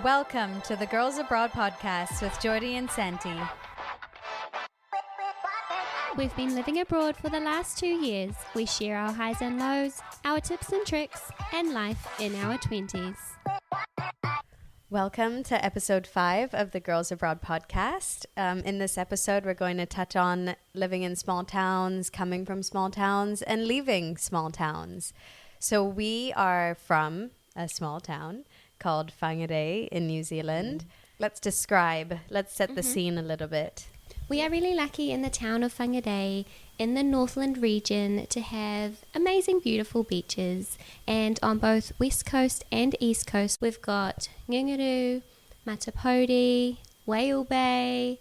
Welcome to the Girls Abroad podcast with Jordy and Santi. We've been living abroad for the last 2 years. We share our highs and lows, our tips and tricks, and life in our 20s. Welcome to episode 5 of the Girls Abroad podcast. In this episode, we're going to touch on living in small towns, coming from small towns, and leaving small towns. So we are from a small town called Whangarei in New Zealand. Let's set the scene a little bit. We are really lucky in the town of Whangarei in the Northland region to have amazing, beautiful beaches. And on both West Coast and East Coast, we've got Ngunguru, Matapodi, Whale Bay.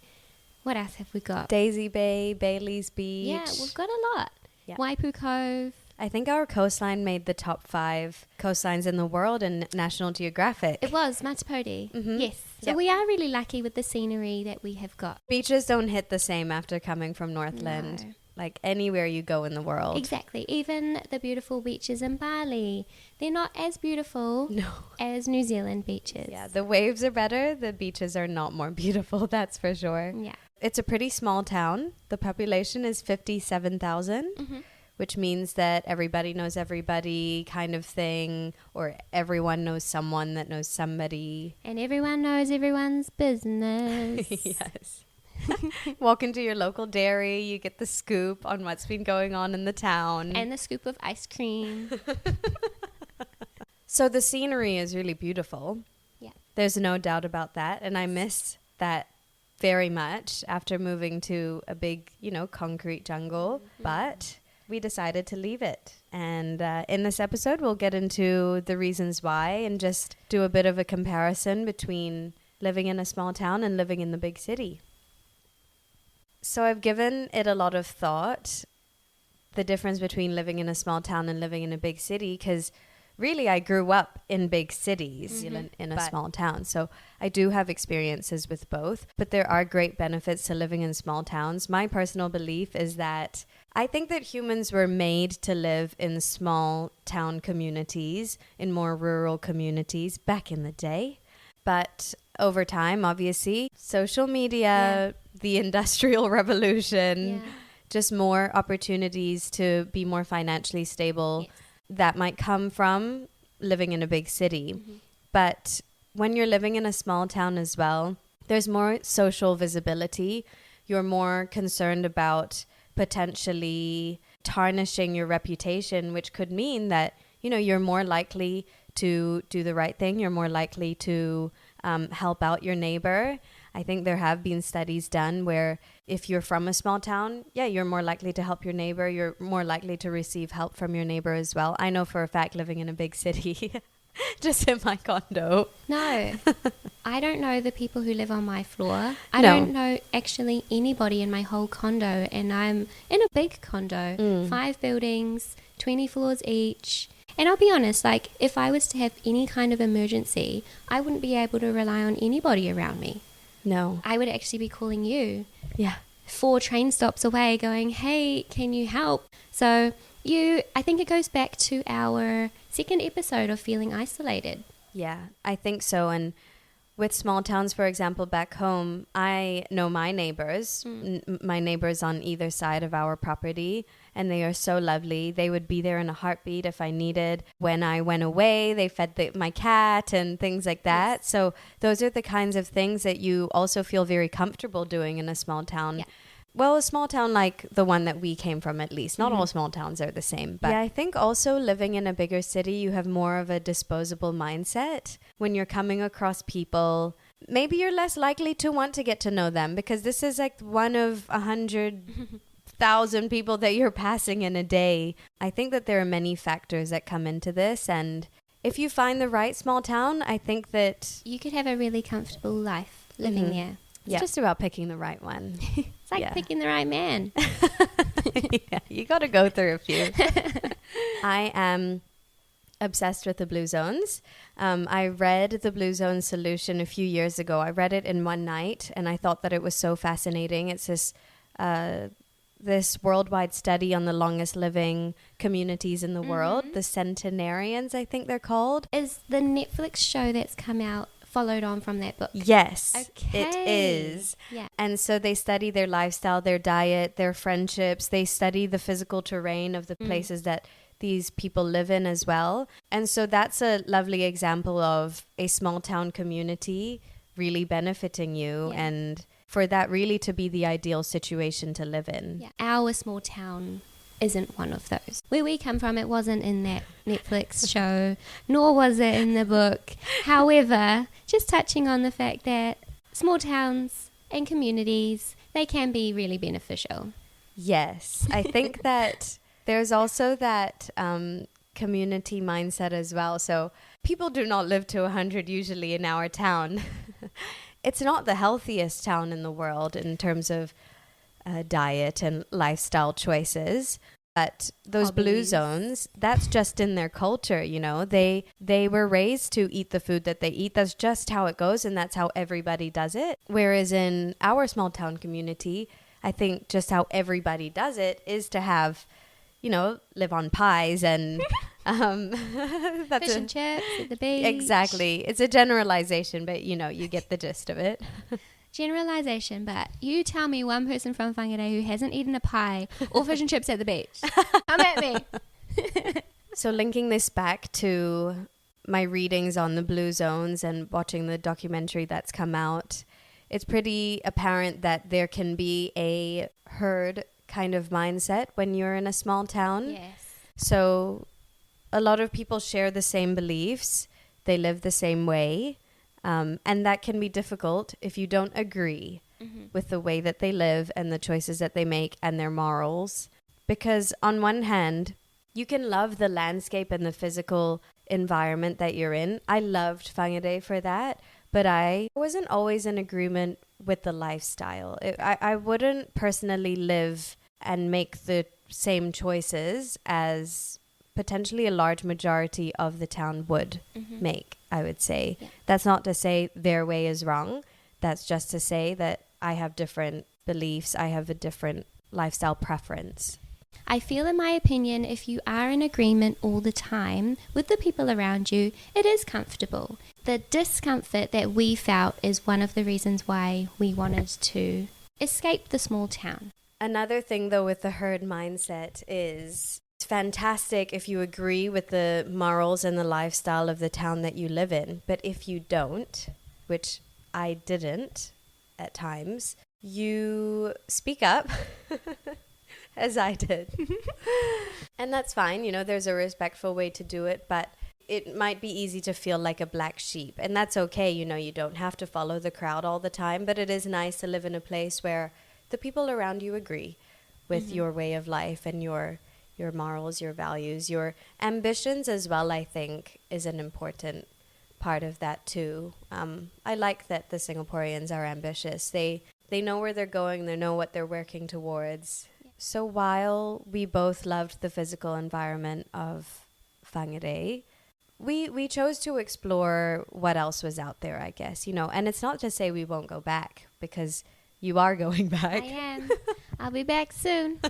What else have we got? Daisy Bay, Bailey's Beach. Yeah, we've got a lot. Yeah. Waipu Cove. I think our coastline made the top 5 coastlines in the world in National Geographic. It was Matapodi. Yes. So we are really lucky with the scenery that we have got. Beaches don't hit the same after coming from Northland. No. Like anywhere you go in the world. Exactly. Even the beautiful beaches in Bali, they're not as beautiful as New Zealand beaches. Yeah, the waves are better. The beaches are not more beautiful, that's for sure. Yeah. It's a pretty small town. The population is 57,000. Which means that everybody knows everybody kind of thing, or everyone knows someone that knows somebody. And everyone knows everyone's business. Yes. Walk into your local dairy, you get the scoop on what's been going on in the town. And the scoop of ice cream. So the scenery is really beautiful. Yeah. There's no doubt about that. And I miss that very much after moving to a big, concrete jungle. But we decided to leave it. And in this episode, we'll get into the reasons why and just do a bit of a comparison between living in a small town and living in the big city. So I've given it a lot of thought, the difference between living in a small town and living in a big city, because really I grew up in big cities in a small town. So I do have experiences with both, but there are great benefits to living in small towns. My personal belief is that I think that humans were made to live in small town communities, in more rural communities back in the day. But over time, obviously, social media, the Industrial Revolution, just more opportunities to be more financially stable that might come from living in a big city. But when you're living in a small town as well, there's more social visibility. You're more concerned about potentially tarnishing your reputation, which could mean that, you're more likely to do the right thing. You're more likely to help out your neighbor. I think there have been studies done where if you're from a small town, you're more likely to help your neighbor. You're more likely to receive help from your neighbor as well. I know for a fact living in a big city, just in my condo. No, I don't know the people who live on my floor. I don't know actually anybody in my whole condo, and I'm in a big condo, 5 buildings, 20 floors each. And I'll be honest, if I was to have any kind of emergency, I wouldn't be able to rely on anybody around me. No. I would actually be calling you. Yeah. 4 train stops away going, hey, can you help? So I think it goes back to our second episode of feeling isolated. Yeah, I think so. And with small towns, for example, back home, I know my neighbors, my neighbors on either side of our property, and they are so lovely. They would be there in a heartbeat if I needed. When I went away, they fed my cat and things like that. Yes. So those are the kinds of things that you also feel very comfortable doing in a small town. Yeah. Well, a small town like the one that we came from, at least. Not all small towns are the same. But I think also living in a bigger city, you have more of a disposable mindset. When you're coming across people, maybe you're less likely to want to get to know them, because this is like one of 100,000 people that you're passing in a day. I think that there are many factors that come into this. And if you find the right small town, I think that you could have a really comfortable life living there. It's just about picking the right one. It's like picking the right man. You got to go through a few. I am obsessed with the Blue Zones. I read the Blue Zone solution a few years ago. I read it in one night, and I thought that it was so fascinating. It's this worldwide study on the longest living communities in the world, the centenarians, I think they're called. Is the Netflix show that's come out followed on from that book? Yes, Okay. it is. Yeah. And so they study their lifestyle, their diet, their friendships. They study the physical terrain of the places that these people live in as well. And so that's a lovely example of a small town community really benefiting you, and for that really to be the ideal situation to live in. Yeah. Our small town isn't one of those. Where we come from, it wasn't in that Netflix show, nor was it in the book. However, just touching on the fact that small towns and communities, they can be really beneficial. Yes, I think that there's also that community mindset as well. So people do not live to 100 usually in our town. It's not the healthiest town in the world in terms of diet and lifestyle choices. But those blue zones, that's just in their culture, you know. They were raised to eat the food that they eat. That's just how it goes, and that's how everybody does it. Whereas in our small town community, I think just how everybody does it is to have, you know, live on pies and that's fish and chips at the beach. Exactly. It's a generalization, but you know, you get the gist of it. Generalization, but you tell me one person from Whangarei who hasn't eaten a pie or fish and chips at the beach. Come at me. So linking this back to my readings on the blue zones and watching the documentary that's come out, it's pretty apparent that there can be a herd kind of mindset when you're in a small town. Yes. So a lot of people share the same beliefs. They live the same way. And that can be difficult if you don't agree with the way that they live and the choices that they make and their morals. Because on one hand, you can love the landscape and the physical environment that you're in. I loved Whangarei for that, but I wasn't always in agreement with the lifestyle. I wouldn't personally live and make the same choices as potentially a large majority of the town would make, I would say. Yeah. That's not to say their way is wrong. That's just to say that I have different beliefs. I have a different lifestyle preference. I feel, in my opinion, if you are in agreement all the time with the people around you, it is comfortable. The discomfort that we felt is one of the reasons why we wanted to escape the small town. Another thing, though, with the herd mindset is it's fantastic if you agree with the morals and the lifestyle of the town that you live in. But if you don't, which I didn't at times, you speak up, as I did. And that's fine. You know, there's a respectful way to do it, but it might be easy to feel like a black sheep. And that's okay. You know, you don't have to follow the crowd all the time, but it is nice to live in a place where the people around you agree with your way of life and your morals, your values, your ambitions as well, I think, is an important part of that too. I like that the Singaporeans are ambitious. They know where they're going. They know what they're working towards. Yeah. So while we both loved the physical environment of Whangarei, we chose to explore what else was out there, I guess, you know. And it's not to say we won't go back, because you are going back. I am. I'll be back soon.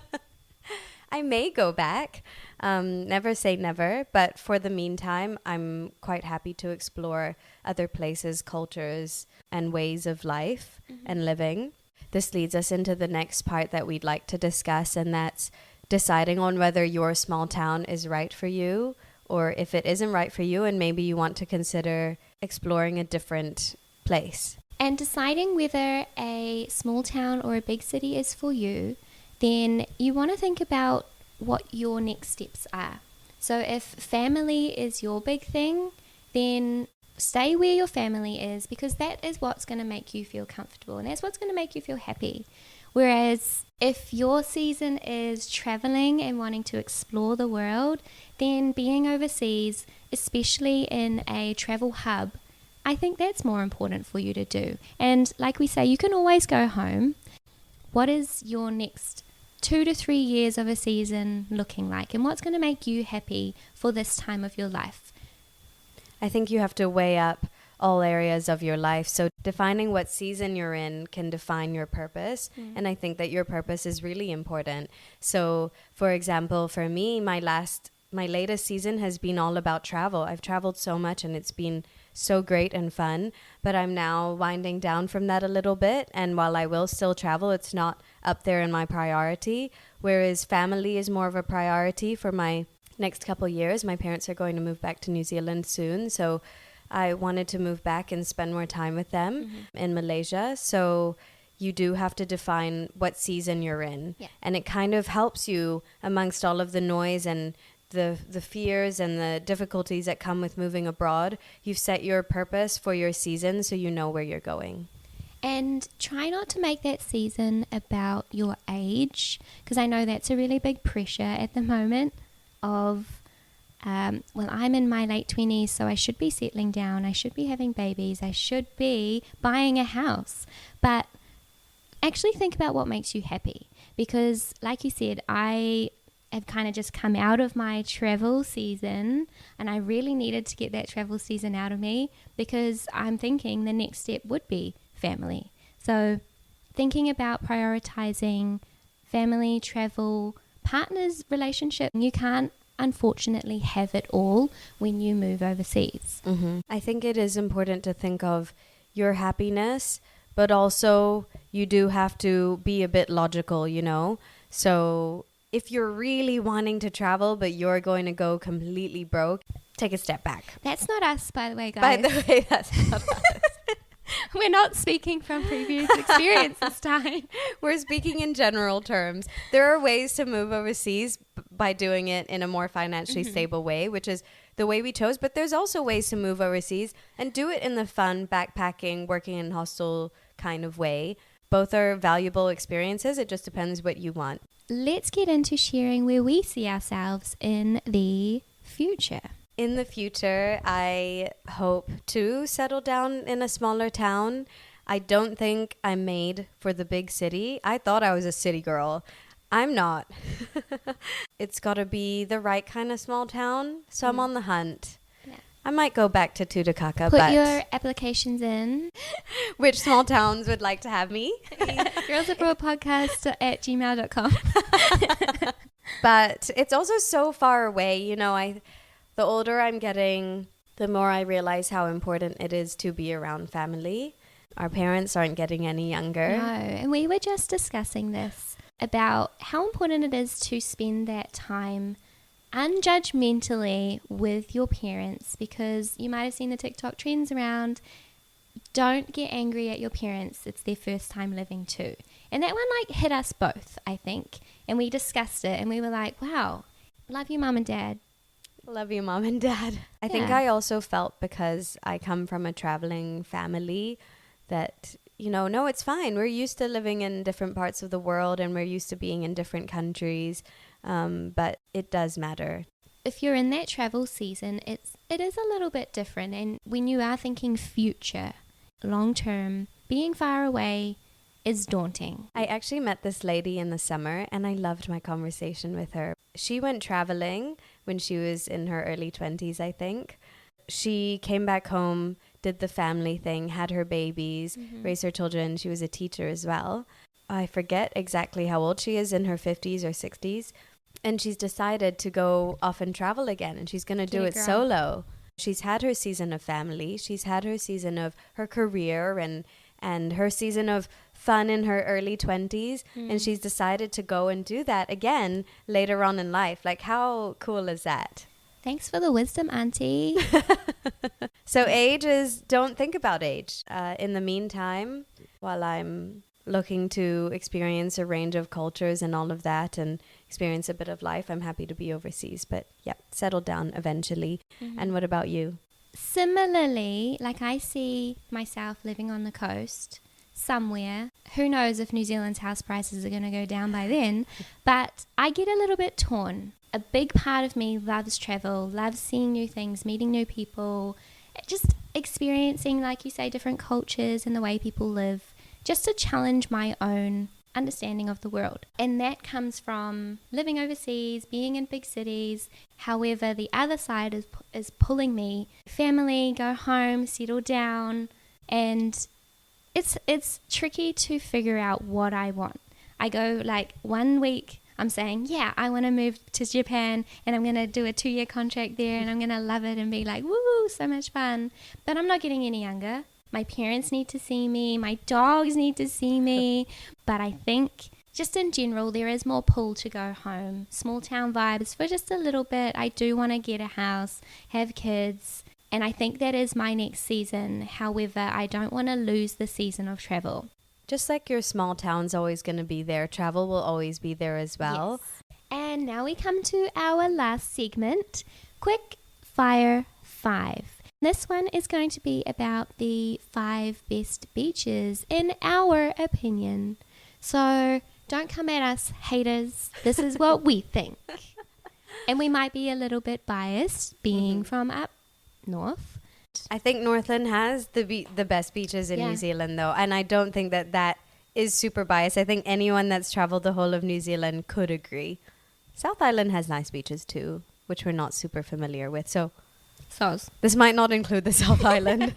I may go back. Never say never. But for the meantime, I'm quite happy to explore other places, cultures, and ways of life and living. This leads us into the next part that we'd like to discuss, and that's deciding on whether your small town is right for you, or if it isn't right for you and maybe you want to consider exploring a different place. And deciding whether a small town or a big city is for you, then you want to think about what your next steps are. So if family is your big thing, then stay where your family is, because that is what's going to make you feel comfortable and that's what's going to make you feel happy. Whereas if your season is traveling and wanting to explore the world, then being overseas, especially in a travel hub, I think that's more important for you to do. And like we say, you can always go home. What is your next 2 to 3 years of a season looking like? And what's going to make you happy for this time of your life? I think you have to weigh up all areas of your life. So defining what season you're in can define your purpose. And I think that your purpose is really important. So for example, for me, my latest season has been all about travel. I've traveled so much and it's been so great and fun. But I'm now winding down from that a little bit. And while I will still travel, it's not up there in my priority. Whereas family is more of a priority for my next couple years. My parents are going to move back to New Zealand soon. So I wanted to move back and spend more time with them in Malaysia. So you do have to define what season you're in. Yeah. And it kind of helps you amongst all of the noise and the fears and the difficulties that come with moving abroad. You've set your purpose for your season so you know where you're going. And try not to make that season about your age, because I know that's a really big pressure at the moment of, well, I'm in my late 20s, so I should be settling down, I should be having babies, I should be buying a house. But actually think about what makes you happy, because like you said, I have kind of just come out of my travel season, and I really needed to get that travel season out of me, because I'm thinking the next step would be family. So thinking about prioritizing family, travel, partners, relationship, you can't unfortunately have it all when you move overseas. I think it is important to think of your happiness, but also you do have to be a bit logical, you know? So if you're really wanting to travel, but you're going to go completely broke, take a step back. That's not us, by the way, guys. By the way, that's not us. We're not speaking from previous experience this time. We're speaking in general terms. There are ways to move overseas by doing it in a more financially stable way, which is the way we chose. But there's also ways to move overseas and do it in the fun, backpacking, working in hostel kind of way. Both are valuable experiences. It just depends what you want. Let's get into sharing where we see ourselves in the future. In the future, I hope to settle down in a smaller town. I don't think I'm made for the big city. I thought I was a city girl. I'm not. It's got to be the right kind of small town. So I'm on the hunt. Yeah. I might go back to Tutakaka. Put your applications in. Which small towns would like to have me? girlsabroadpodcast@gmail.com. But it's also so far away. You know, the older I'm getting, the more I realize how important it is to be around family. Our parents aren't getting any younger. No, and we were just discussing this about how important it is to spend that time unjudgmentally with your parents, because you might have seen the TikTok trends around, don't get angry at your parents, it's their first time living too. And that one hit us both, I think. And we discussed it and we were like, wow, love you, mom and dad. Love you, mom and dad. I think I also felt, because I come from a traveling family, that, you know, no, it's fine. We're used to living in different parts of the world and we're used to being in different countries. But it does matter. If you're in that travel season, it is a little bit different. And when you are thinking future, long term, being far away is daunting. I actually met this lady in the summer and I loved my conversation with her. She went traveling when she was in her early 20s, I think. She came back home, did the family thing, had her babies, raised her children. She was a teacher as well. I forget exactly how old she is, in her 50s or 60s. And she's decided to go off and travel again. And she's going to do it solo. She's had her season of family. She's had her season of her career and her season of fun in her early 20s. And she's decided to go and do that again later on in life. Like, how cool is that? Thanks for the wisdom, Auntie. So don't think about age. In the meantime, while I'm looking to experience a range of cultures and all of that and experience a bit of life, I'm happy to be overseas. But yeah, settle down eventually. And what about you? Similarly, I see myself living on the coast somewhere. Who knows if New Zealand's house prices are going to go down by then, but I get a little bit torn. A big part of me loves travel, loves seeing new things, meeting new people, just experiencing, like you say, different cultures and the way people live, just to challenge my own understanding of the world. And that comes from living overseas, being in big cities. However, the other side is pulling me. Family, go home, settle down, and it's tricky to figure out what I want. I go 1 week I'm saying, yeah, I want to move to Japan and I'm going to do a 2-year contract there and I'm going to love it and be like, woo, so much fun. But I'm not getting any younger. My parents need to see me. My dogs need to see me. But I think just in general, there is more pull to go home. Small town vibes for just a little bit. I do want to get a house, have kids. And I think that is my next season. However, I don't want to lose the season of travel. Just like your small town's always going to be there, travel will always be there as well. Yes. And now we come to our last segment, Quick Fire 5. This one is going to be about the 5 best beaches in our opinion. So don't come at us, haters. This is what we think. And we might be a little bit biased being from up north. I think Northland has the best beaches in New Zealand, though. And I don't think that is super biased. I think anyone that's traveled the whole of New Zealand could agree. South Island has nice beaches, too, which we're not super familiar with. So this might not include the South Island.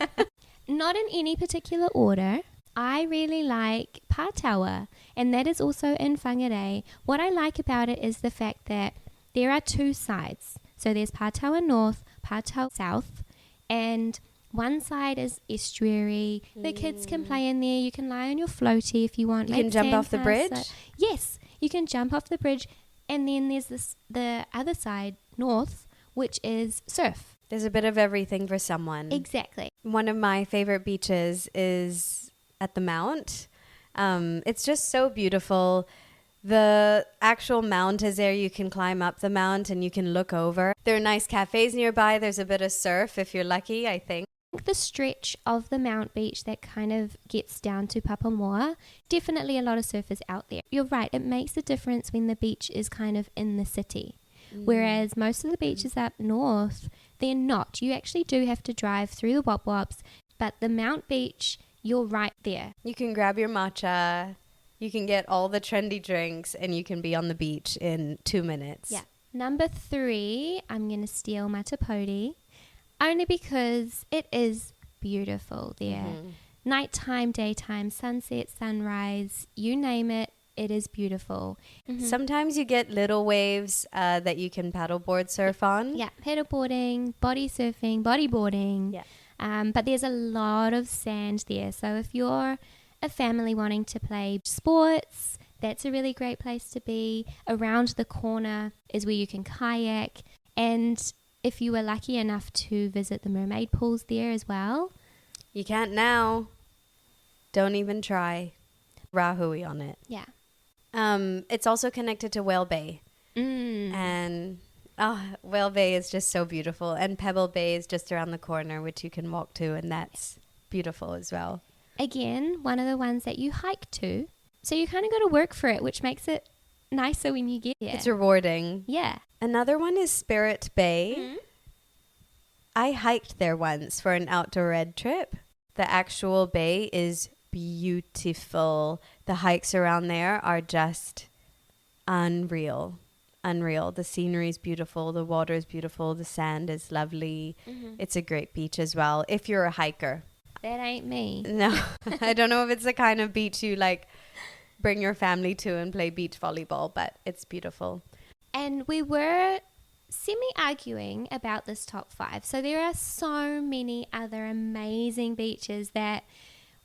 Not in any particular order. I really like Pātawa, and that is also in Whangarei. What I like about it is the fact that there are 2 sides. So there's Pātawa North, Pātawa South, and one side is estuary. The kids can play in there. You can lie on your floaty if you want. You can jump off the bridge? Yes, you can jump off the bridge. And then there's the other side, north, which is surf. There's a bit of everything for someone. Exactly. One of my favorite beaches is at the Mount. It's just so beautiful. The actual mount is there. You can climb up the mount and you can look over. There are nice cafes nearby. There's a bit of surf if you're lucky, I think. The stretch of the Mount Beach that kind of gets down to Papamoa, definitely a lot of surfers out there. You're right, it makes a difference when the beach is kind of in the city. Whereas most of the beaches up north, they're not. You actually do have to drive through the wop wops, but the Mount Beach, you're right there. You can grab your matcha, you can get all the trendy drinks, and you can be on the beach in 2 minutes. Yeah. Number 3, I'm going to steal Matapoti, only because it is beautiful there. Nighttime, daytime, sunset, sunrise, you name it. It is beautiful. Sometimes you get little waves that you can paddleboard surf on. Yeah, paddleboarding, body surfing, bodyboarding. Yeah. But there's a lot of sand there. So if you're a family wanting to play sports, that's a really great place to be. Around the corner is where you can kayak. And if you were lucky enough to visit the mermaid pools there as well. You can't now. Don't even try. Rahui on it. Yeah. It's also connected to Whale Bay. And Whale Bay is just so beautiful. And Pebble Bay is just around the corner, which you can walk to, and that's beautiful as well. Again, one of the ones that you hike to. So you kind of got to work for it, which makes it nicer when you get there. It's rewarding. Yeah. Another one is Spirit Bay. I hiked there once for an outdoor ed trip. The actual bay is beautiful. The hikes around there are just unreal. The scenery is beautiful. The water is beautiful. The sand is lovely. It's a great beach as well if you're a hiker. That ain't me. No, I don't know if it's the kind of beach you like bring your family to and play beach volleyball, but it's beautiful. And we were semi-arguing about this top 5. So there are so many other amazing beaches that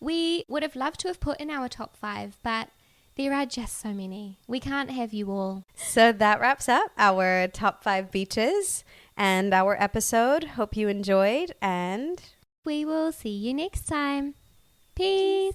we would have loved to have put in our top 5, but there are just so many. We can't have you all. So that wraps up our top 5 beaches and our episode. Hope you enjoyed, and we will see you next time. Peace.